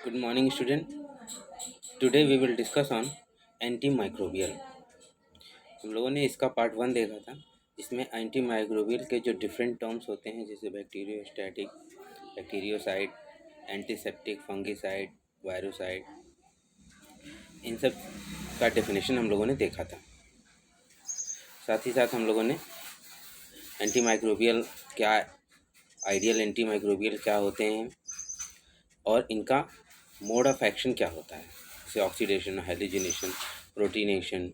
Good morning, student. Today we will discuss on antimicrobial. हम लोगों ने इसका पार्ट 1 देखा था, इसमें एंटीमाइक्रोबियल के जो डिफरेंट टर्म्स होते हैं जैसे बैक्टीरियोस्टैटिक, बैक्टीरियोसाइड, एंटीसेप्टिक, फंगिसाइड, वायरोसाइड, इन सब का डेफिनेशन हम लोगों ने देखा था। साथ ही साथ हम लोगों ने एंटीमाइक्रोबियल क्या, आइडियल एंटीमाइक्रोबियल क्या होते हैं और इनका मोड ऑफ एक्शन क्या होता है, जैसे ऑक्सीडेशन, हेलोजिनेशन, प्रोटीनेशन।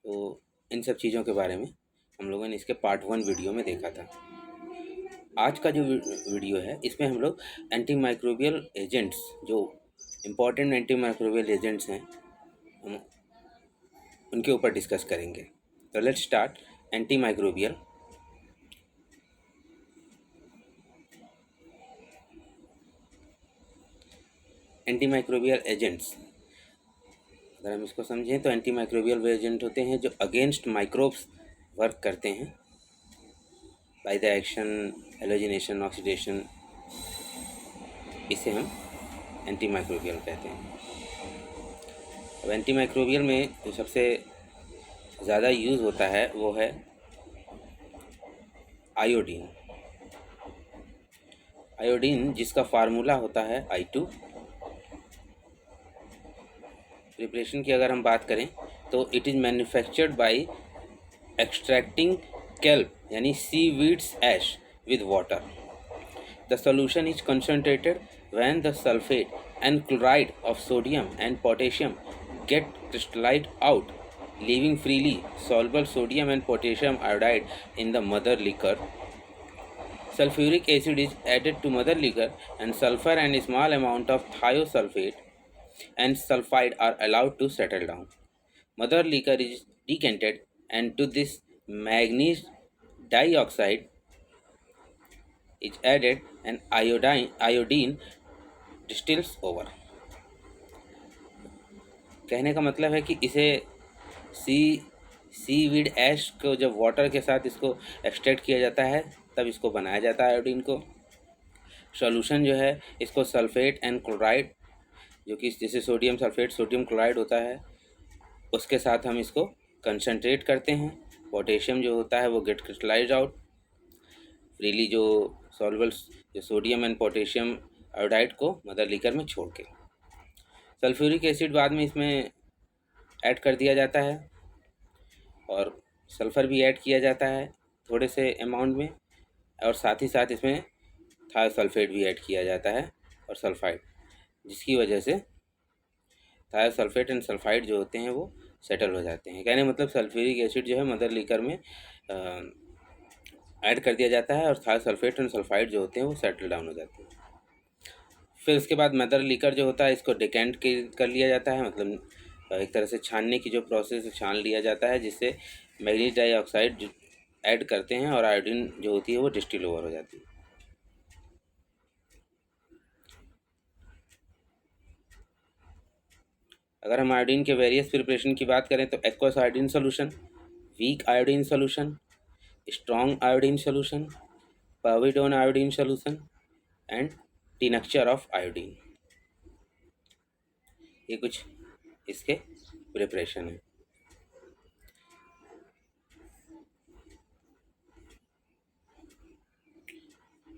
तो इन सब चीज़ों के बारे में हम लोगों ने इसके पार्ट 1 वीडियो में देखा था। आज का जो वीडियो है इसमें हम लोग एंटीमाइक्रोबियल एजेंट्स, जो इम्पोर्टेंट एंटीमाइक्रोबियल एजेंट्स हैं, हम उनके ऊपर डिस्कस करेंगे। तो let's start. Antimicrobial antimicrobial agents, अगर हम इसको समझें तो एंटीमाइक्रोबियल वे एजेंट होते हैं जो अगेंस्ट माइक्रोब्स वर्क करते हैं by the action, halogenation, oxidation. इसे हम एंटीमाइक्रोबियल कहते हैं। अब एंटीमाइक्रोबियल में जो सबसे ज़्यादा यूज़ होता है वो है आयोडीन। आयोडीन जिसका फार्मूला होता है I2। प्रिपरेशन की अगर हम बात करें तो it is manufactured by extracting kelp यानी seaweeds ash with water. The solution is concentrated when the sulfate and chloride of sodium and potassium get crystallized out, leaving freely soluble sodium and potassium iodide in the mother liquor. Sulfuric acid is added to mother liquor and sulfur and a small amount of thiosulfate and sulfide are allowed to settle down. Mother liquor is decanted and to this manganese dioxide is added and iodine distills over. कहने का मतलब है कि इसे seaweed ऐश को जब water के साथ इसको एक्सट्रैक्ट किया जाता है तब इसको बनाया जाता है आयोडीन को। सॉल्यूशन जो है इसको सल्फेट एंड क्लोराइड, जो कि जैसे सोडियम सल्फेट, सोडियम क्लोराइड होता है, उसके साथ हम इसको कंसनट्रेट करते हैं। पोटेशियम जो होता है वो गेट क्रिस्टलाइज आउट फ्रीली, जो सॉल्युबल जो सोडियम एंड पोटेशियम आयोडाइड को मदर लिकर में छोड़ के। सल्फ्यूरिक एसिड बाद में इसमें ऐड कर दिया जाता है और सल्फ़र भी ऐड किया जाता है थोड़े से अमाउंट में, और साथ ही साथ इसमें थायोसल्फेट भी ऐड किया जाता है और सल्फाइड, जिसकी वजह से थायोसल्फेट एंड सल्फाइड जो होते हैं वो सेटल हो जाते हैं। कहने मतलब सल्फ्यूरिक एसिड जो है मदर लिकर में ऐड कर दिया जाता है और थायोसल्फेट एंड सल्फाइड जो होते हैं वो सेटल डाउन हो जाते हैं। फिर उसके बाद मदर लिकर जो होता है इसको डिकेंट कर लिया जाता है, मतलब एक तरह से छानने की जो प्रोसेस, छान लिया जाता है, जिससे मैग्नीज डाइऑक्साइड ऐड करते हैं और आयोडीन जो होती है वो डिस्टिल ओवर हो जाती है। अगर हम आयोडीन के वेरियस प्रिपरेशन की बात करें तो aqueous iodine solution, weak iodine solution, strong iodine solution, povidone iodine solution and tincture of iodine, ये कुछ इसके प्रिपरेशन है।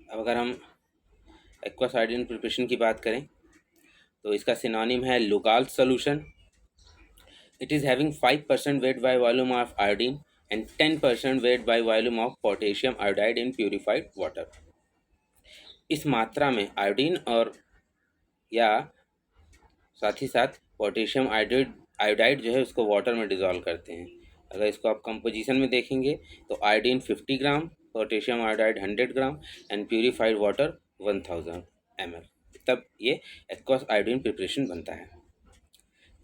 अब अगर हम एक्वस आयोडीन प्रिपरेशन की बात करें तो इसका सिनोनिम है Lugol solution. It is having 5% weight by volume of iodine and 10% weight by volume of potassium iodide in purified water. इस मात्रा में आयोडीन और या साथ ही साथ पोटेशियम आयोडाइड जो है उसको वाटर में डिज़ोल्व करते हैं। अगर इसको आप कंपोजिशन में देखेंगे तो iodine 50 gram, potassium iodide 100 gram and purified water 1000 ml, तब ये एक्वस आयोडीन प्रिपरेशन बनता है।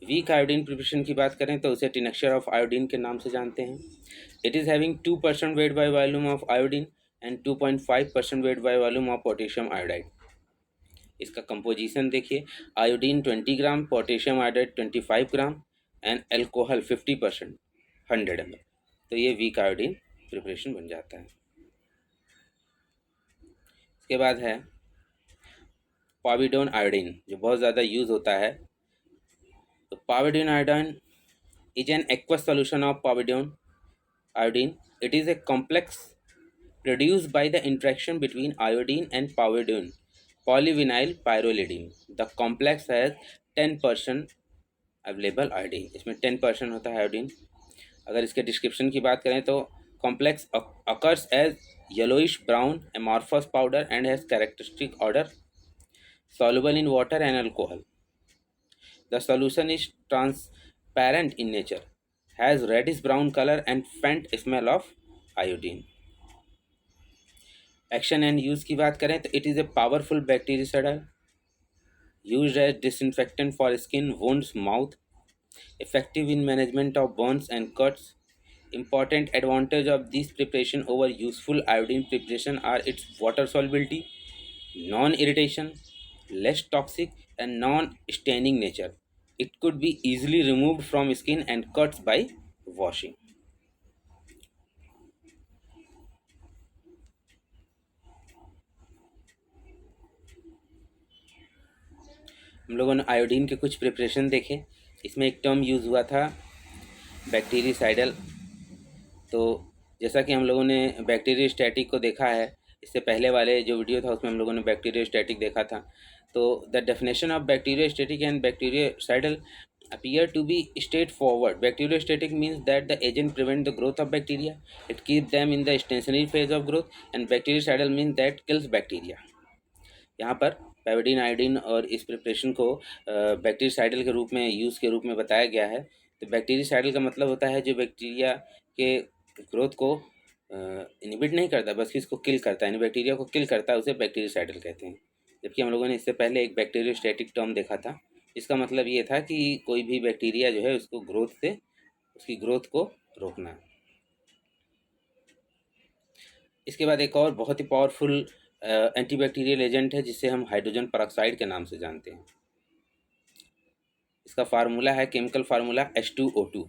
वीक आयोडीन प्रिपरेशन की बात करें तो उसे टिनक्चर ऑफ आयोडीन के नाम से जानते हैं। It is having 2% wait by volume of iodine and 2.5% wait by volume of potassium iodide. इसका कंपोजिशन देखिए, iodine 20 gram, potassium iodide 25 gram and alcohol 50%, 100 ml। तो ये वीक आयोडीन प्रिपरेशन बन जाता है। इसके बाद है पाविडोन आयोडीन जो बहुत ज़्यादा यूज़ होता है। तो पाविडोन iodine is an aqueous solution of povidone iodine. It is a complex produced by the interaction between iodine and povidone polyvinyl pyrrolidine. The complex has 10% available iodine, इसमें 10% होता है आयोडीन। अगर इसके डिस्क्रिप्शन की बात करें तो complex occurs as yellowish brown amorphous powder and has characteristic odor, soluble in water and alcohol. The solution is transparent in nature, has reddish brown color and faint smell of iodine. Action and use की बात करें तो it is a powerful bactericidal used as disinfectant for skin wounds, mouth, effective in management of burns and cuts. Important advantage of this preparation over useful iodine preparation are its water solubility, non-irritation, less toxic and non-staining nature. It could be easily removed from skin and cuts by washing. हम लोगों ने iodine के कुछ preparation देखे। इसमें एक term use हुआ था बैक्टीरिसाइडल। तो जैसा कि हम लोगों ने बैक्टीरियोस्टैटिक को देखा है, इससे पहले वाले जो वीडियो था उसमें हम लोगों ने बैक्टीरियोस्टैटिक देखा था। तो the definition of bacteriostatic and bacteriocidal appear to be straightforward. Bacteriostatic means that the agent prevents the growth of bacteria. It keeps them in the stationary phase of growth, and bactericidal means that kills bacteria. यहाँ पर पैविडीन iodine और इस preparation को bactericidal के रूप में use के रूप में बताया गया है। तो बैक्टीरिसाइडल का मतलब होता है जो बैक्टीरिया के ग्रोथ को इनहिबिट नहीं करता, बस इसको किल करता है, यानी बैक्टीरिया को किल करता है, उसे बैक्टीरिसाइडल कहते हैं। जबकि हम लोगों ने इससे पहले एक बैक्टीरियोस्टैटिक टर्म देखा था। इसका मतलब ये था कि कोई भी बैक्टीरिया जो है उसको उसकी ग्रोथ को रोकना। इसके बाद एक और बहुत ही पावरफुल एंटीबैक्टीरियल एजेंट है जिसे हम हाइड्रोजन परऑक्साइड के नाम से जानते हैं। इसका फार्मूला है, chemical formula H2O2।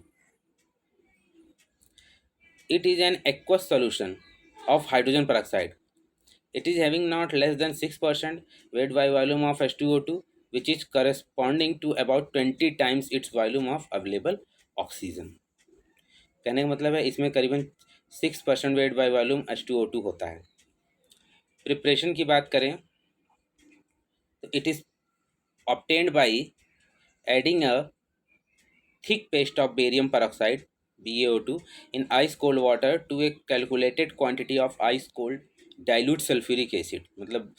It is an aqueous solution of hydrogen peroxide. It is having not less than 6% weight by volume of H2O2, which is corresponding to about 20 times its volume of available oxygen. कहने का मतलब है इसमें करीबन 6% wait by volume H2O2 होता है। Preparation की बात करें तो it is obtained by adding a thick paste of barium peroxide BaO2 in ice cold water to a calculated quantity of ice cold dilute sulfuric acid। मतलब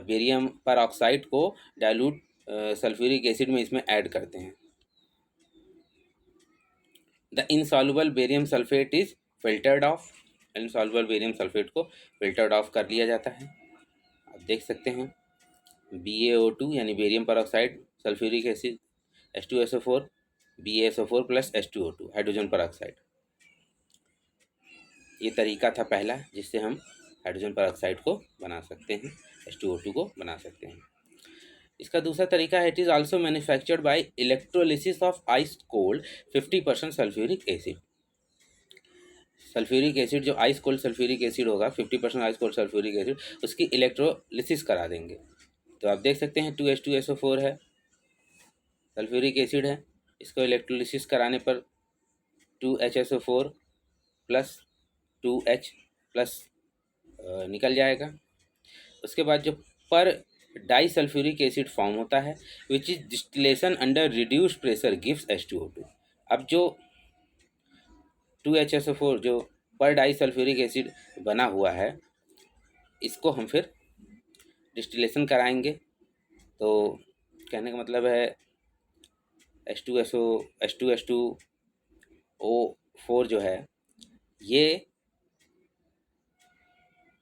barium peroxide को dilute sulphuric acid में इसमें add करते हैं। The insoluble barium sulphate is filtered of. Insoluble barium sulphate को filtered of कर लिया जाता है। आप देख सकते हैं BaO2 यानी barium peroxide, sulphuric acid H2SO4, BaSO4 plus H2O2 hydrogen peroxide. ये तरीका था पहला जिससे हम हाइड्रोजन परऑक्साइड को बना सकते हैं, H2O2 को बना सकते हैं। इसका दूसरा तरीका है, it is also manufactured by electrolysis of ice cold 50% sulphuric acid. Sulphuric acid जो आइस कोल्ड सल्फ्यूरिक एसिड होगा, 50% आइस कोल्ड सल्फ्यूरिक एसिड, उसकी इलेक्ट्रोलिसिस करा देंगे। तो आप देख सकते हैं 2H2SO4 है, सल्फ्यूरिक एसिड है, इसको इलेक्ट्रोलिसिस कराने पर 2HSO4 प्लस 2H प्लस निकल जाएगा। उसके बाद जो पर डाई सल्फ्यूरिक एसिड फॉर्म होता है which is distillation under reduced pressure gives H2O2। अब जो 2HSO4 जो पर डाई सल्फ्यूरिक एसिड बना हुआ है, इसको हम फिर डिस्टिलेशन कराएंगे। तो कहने का मतलब है H2O4 जो है ये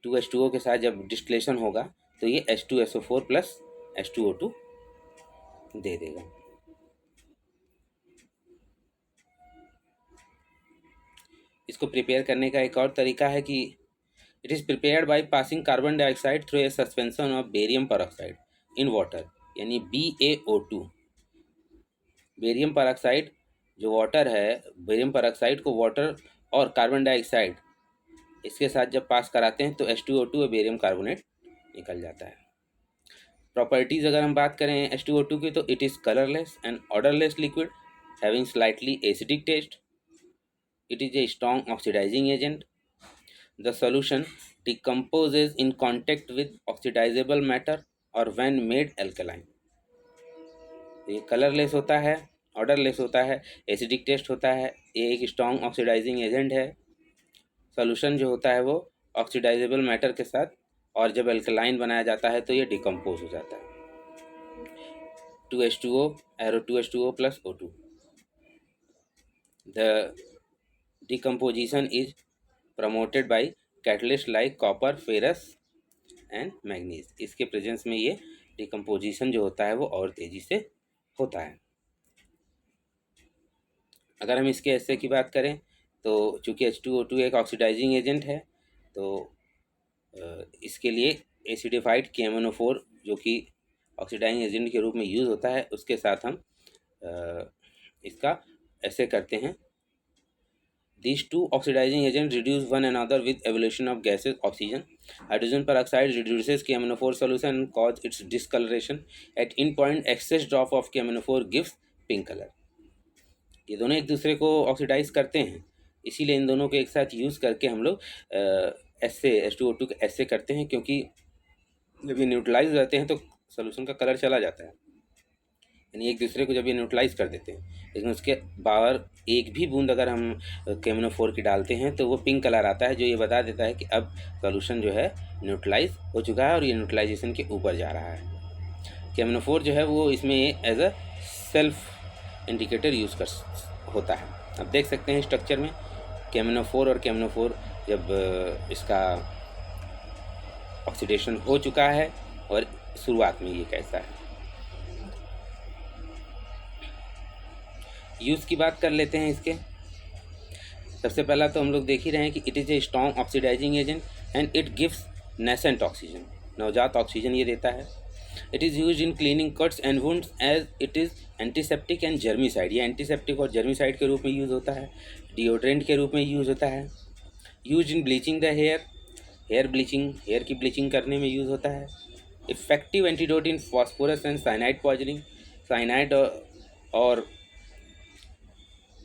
2H2O के साथ जब डिस्टिलेशन होगा तो ये H2SO4 प्लस H2O2 दे देगा। इसको प्रिपेयर करने का एक और तरीका है कि it is prepared by passing carbon dioxide through a suspension of barium peroxide in water, यानी BaO2। बेरियम परऑक्साइड जो वाटर है, बेरियम परऑक्साइड को वाटर और कार्बन डाइऑक्साइड इसके साथ जब पास कराते हैं तो H2O2 और बेरियम कार्बोनेट निकल जाता है। प्रॉपर्टीज़ अगर हम बात करें H2O2 की, तो it is colourless and odourless liquid having slightly acidic taste. It is a strong oxidising agent. The solution decomposes in contact with oxidizable matter or when made alkaline. ये कलरलेस होता है, odourless होता है, acidic test होता है, ये एक strong oxidising agent है. सॉल्यूशन जो होता है वो ऑक्सीडाइजेबल मैटर के साथ, और जब अल्कलाइन बनाया जाता है तो ये डिकम्पोज हो जाता है. 2H2O arrow 2H2O plus O2. The decomposition is promoted by catalyst like copper, ferrous and manganese. इसके प्रेजेंस में ये डिकम्पोजिशन जो होता है वो और तेज़ी से होता है. अगर हम इसके एसे की बात करें तो चूँकि H2O2 एक ऑक्सीडाइजिंग एजेंट है, तो इसके लिए एसिडिफाइड KMnO4 जो कि ऑक्सीडाइजिंग एजेंट के रूप में यूज़ होता है, उसके साथ हम इसका ऐसे करते हैं. These two oxidizing agents reduce one another with evolution of gases. Oxygen, hydrogen peroxide reduces KMnO4 solution and cause its discoloration. At in point, excess drop of KMnO4 gives pink color. ये दोनों एक दूसरे को oxidise करते हैं, इसीलिए इन दोनों को एक साथ यूज़ करके हम लोग ऐसे H2O2 के ऐसे करते हैं, क्योंकि जब ये न्यूट्रलाइज हो जाते हैं तो सोल्यूशन का कलर चला जाता है, यानी एक दूसरे को जब ये न्यूट्रलाइज कर देते हैं. लेकिन उसके बाहर एक भी बूंद अगर हम KMnO4 की डालते हैं तो वो पिंक कलर आता है, जो ये बता देता है कि अब सोल्यूशन जो है न्यूट्रलाइज हो चुका है और ये न्यूट्रलाइजेशन के ऊपर जा रहा है. KMnO4 जो है वो इसमें as a self indicator use कर होता है. अब देख सकते हैं स्ट्रक्चर में KMnO4 और KMnO4 जब इसका ऑक्सीडेशन हो चुका है और शुरुआत में ये कैसा है. यूज़ की बात कर लेते हैं इसके. सबसे पहला तो हम लोग देख ही रहे हैं कि it is a strong oxidising agent and it gives nascent oxygen, नवजात ऑक्सीजन ये देता है. It is use in cleaning cuts and wounds as it is antiseptic and germicide. ये एंटीसेप्टिक और जर्मीसाइड के रूप में यूज़ होता है. डिओड्रेंट के रूप में यूज़ होता है. Use in bleaching the hair bleaching, hair की ब्लीचिंग करने में यूज़ होता है. Effective antidote in phosphorus and cyanide poisoning, cyanide और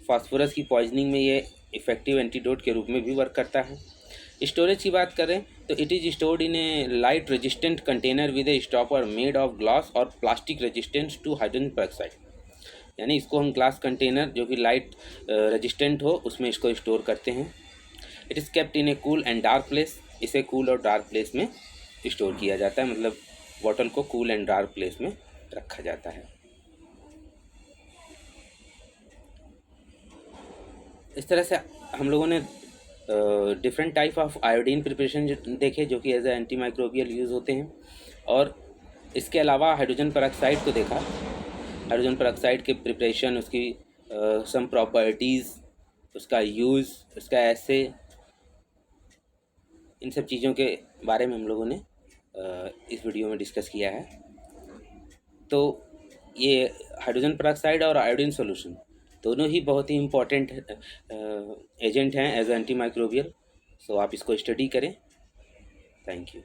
फास्फोरस की पॉइजनिंग में ये इफेक्टिव एंटीडोट के रूप में भी वर्क करता है. स्टोरेज की बात करें तो it is stored in a light resistant container with a stopper made of glass और plastic resistance to hydrogen peroxide. यानी इसको हम ग्लास कंटेनर जो कि लाइट रेजिस्टेंट हो उसमें इसको स्टोर करते हैं. It is kept in A cool and dark place. इसे कूल और डार्क प्लेस में स्टोर किया जाता है, मतलब बॉटल को कूल एंड डार्क प्लेस में रखा जाता है. इस तरह से हम लोगों ने different type of iodine preparation देखे जो कि as a antimicrobial use होते हैं. और इसके अलावा हाइड्रोजन पेरोक्साइड को देखा. हाइड्रोजन पेरोक्साइड के प्रिपरेशन, उसकी सम प्रॉपर्टीज़, उसका यूज़, उसका ऐसे, इन सब चीज़ों के बारे में हम लोगों ने इस वीडियो में डिस्कस किया है. तो ये हाइड्रोजन पेरोक्साइड और आयोडीन सॉल्यूशन दोनों ही बहुत ही इम्पोर्टेंट एजेंट हैं एज एंटी माइक्रोबियल. सो आप इसको स्टडी करें. Thank you.